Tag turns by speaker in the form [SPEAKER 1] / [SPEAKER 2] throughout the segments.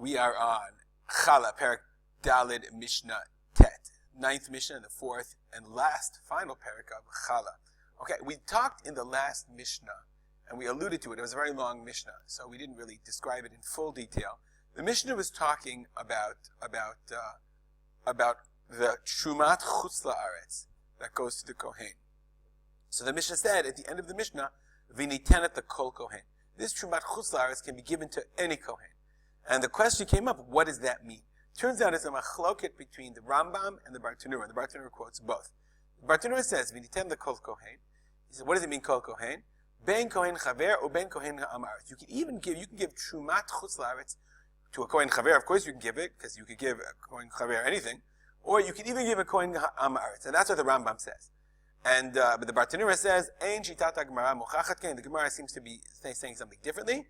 [SPEAKER 1] We are on Challah, Parak Dalid Mishnah Tet, 9th Mishnah, the 4th and last final parak of Challah. Okay, we talked in the last Mishnah, and we alluded to it. It was a very long Mishnah, so we didn't really describe it in full detail. The Mishnah was talking about the Trumat Chutz La'aretz that goes to the Kohen. So the Mishnah said at the end of the Mishnah, V'nitenet the Kol Kohen. This Trumat Chutz La'aretz can be given to any Kohen. And the question came up, what does that mean? Turns out it's a machloket between the Rambam and the Bartanura. The Bartanura quotes both. The Bartanura says, V'nitenet the Kol Kohen. He said, what does it mean, Kol Kohen? Ben Kohen Chaver or Ben Kohen Ha'amaretz. You can give Trumat Chutz La'aretz to a Kohen Chaver. Of course you can give it, because you could give a Kohen Chaver anything. Or you can even give a Kohen Ha'amaretz. And that's what the Rambam says. And but the Bartanura says, Ein Shitat HaGemara Mochachat Kein. The Gemara seems to be saying something differently.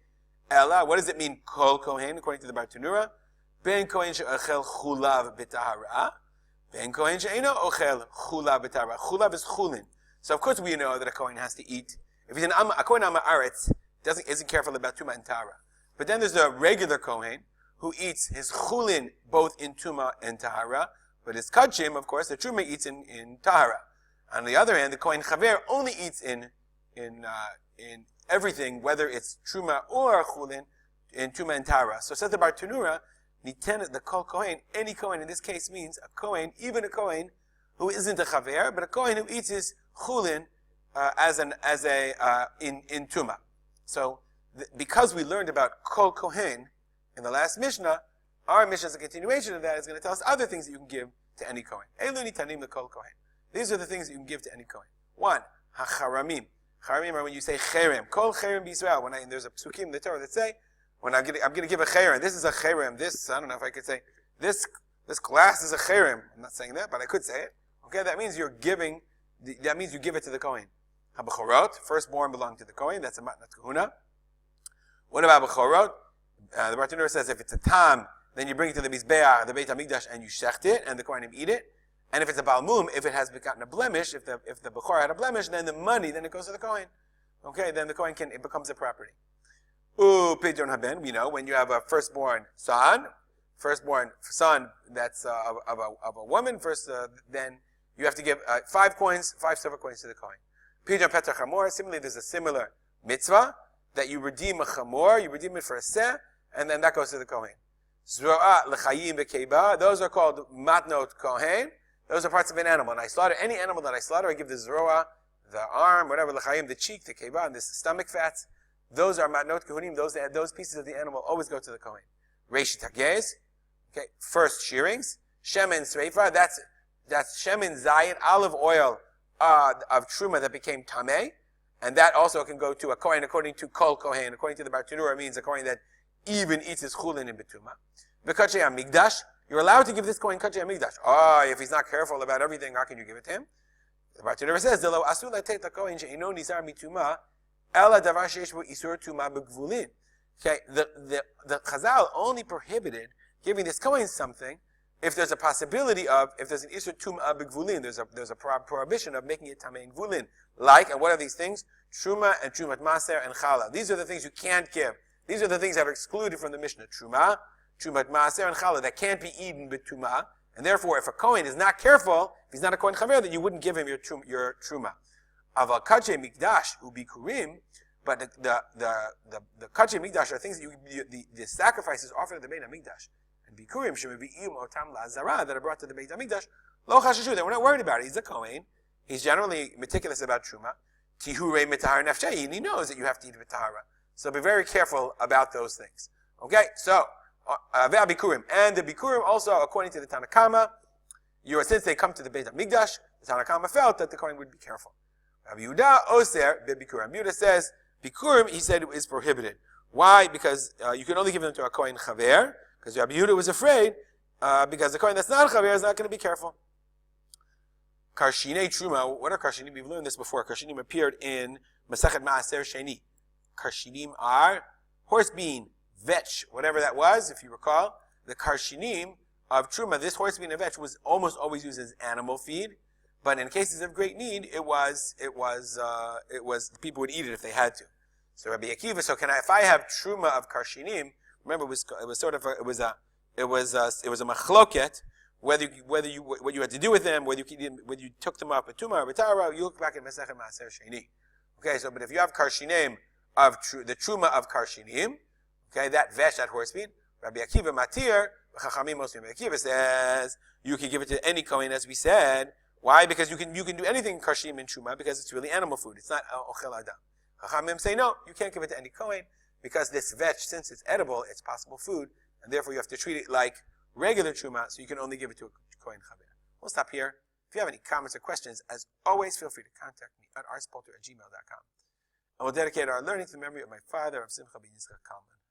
[SPEAKER 1] Ella, what does it mean, Kol Kohen, according to the Bartanura? Ben Kohen she'ochel chulav b'tahara. Ben Kohen she'eno ochel chulav b'tahara. Chulav is chulin. So of course we know that a Kohen has to eat. If he's a Kohen Ha'aretz, isn't careful about Tumah and Tahara. But then there's a regular Kohen who eats his chulin both in Tumah and Tahara. But his Kachim, of course, the Truma eats in Tahara. On the other hand, the Kohen Chaver only eats in everything, whether it's Truma or Chulin, in Truma and Tara. So says the Bartanura, Nitenet the Kol Kohen, any Kohen in this case means a Kohen, even a Kohen who isn't a Chaver, but a Kohen who eats his Chulin in Truma. So because we learned about Kol Kohen in the last Mishnah, our Mishnah as a continuation of that is going to tell us other things that you can give to any Kohen. Elu nitanim the Kol Kohen. These are the things that you can give to any Kohen. One, hacharamim. Charamim are when you say cherem. Kol cherem b'Yisrael. There's a psukim in the Torah that say, when I'm going to give a cherem. This is a cherem. I don't know if I could say, this glass is a cherem. I'm not saying that, but I could say it. Okay, that means you give it to the Kohen. Habachorot, firstborn belong to the Kohen. That's a matnat kahuna. What about bachorot? The Bartanura says if it's a tam, then you bring it to the Mizbeach, the Beit HaMikdash, and you shecht it, and the Kohanim eat it. And if it's a balmum, if it has gotten a blemish, if the Bechor had a blemish, then the money, then it goes to the Kohen. Okay, then the Kohen it becomes a property. Pidyon haben, we know, when you have a firstborn son that's of a woman, then you have to give 5 silver coins to the Kohen. Pidyon Petra Chamor, similarly, there's a similar mitzvah, that you redeem a Chamor, you redeem it for a seh, and then that goes to the Kohen. Zro'ah l'chayim v'keiba, those are called matnot Kohen. Those are parts of an animal. And I slaughter any animal that I slaughter, I give the zroa, the arm, whatever, l'chayim, the cheek, the keiba, and the stomach fats. Those are matnot kohanim. Those pieces of the animal always go to the Kohen. Reish tagez, okay, first shearings. Shemen sreifa, that's shemen zayin, olive oil of truma that became tameh. And that also can go to a Kohen according to Kol Kohen. According to the Bartanura, means a Kohen that even eats his chulin in betuma. V'kachei amigdash. You're allowed to give this Kohen Kachei HaMikdash. If he's not careful about everything, how can you give it to him? The Bartanura says, "Delo asu latet laKohen she'ino nizar mituma, ela davar sheish bo isur tuma begvulin." Okay, the Chazal only prohibited giving this Kohen something if there's a possibility if there's an isur tuma begvulin, there's a prohibition of making it tamei and gvulin. Like, and what are these things? Truma and Trumat Maser and Challah. These are the things you can't give. These are the things that are excluded from the Mishnah. Truma, Trumat Maaser, and Challah, that can't be eaten with Tumah, and therefore, if a Kohen is not careful, if he's not a Kohen Chaver, then you wouldn't give him your Truma. Aval Kachei Mikdash Ubikurim, but the Kachei Mikdash are things that the sacrifices offered at the Beit HaMikdash. And Bikurim, Shemavi'im Otam La'azara, that are brought to the Beit HaMikdash, Lo Chashashu, that we're not worried about it. He's a Kohen. He's generally meticulous about Truma. Tihure Mitahar Nafshei, and he knows that you have to eat Mitahara. So be very careful about those things. Okay, so, Bikurim. And the Bikurim also, according to the Tanakama, since they come to the Beit HaMikdash, the Tanakama felt that the Kohen would be careful. Rabbi Yehuda Oser Bikurim. Rabbi Yehuda says, Bikurim, he said, is prohibited. Why? Because you can only give them to a Kohen Chaver, because Rabbi Yehuda was afraid, because the Kohen that's not a Chaver is not going to be careful. Karshinei Truma, what are Karshinim? We've learned this before. Karshinim appeared in Masachet Maaser Sheni. Karshinim are horse bean, vetch, whatever that was, if you recall. The karshinim of Truma, this horse bean and vetch was almost always used as animal feed, but in cases of great need, it was people would eat it if they had to. So Rabbi Akiva, if I have Truma of karshinim, Remember, it was sort of it was a machloket whether what you had to do with them, whether you took them up a tumah or a tara. You look back at Masechet Maaser Sheni. Okay, so but if you have karshinim of the truma of karshinim, okay, that vesh, that horse meat, Rabbi Akiva matir, Chachamim mostly Rabbi Akiva says you can give it to any kohen, as we said. Why? Because you can do anything karshinim in truma because it's really animal food. It's not ochel adam. Chachamim say no, you can't give it to any kohen because this vetch, since it's edible, it's possible food, and therefore you have to treat it like regular truma, so you can only give it to a kohen chaver. We'll stop here. If you have any comments or questions, as always, feel free to contact me at arspolter@gmail.com. And we'll dedicate our learning to the memory of my father, of Simcha ben Yitzchak Kalman.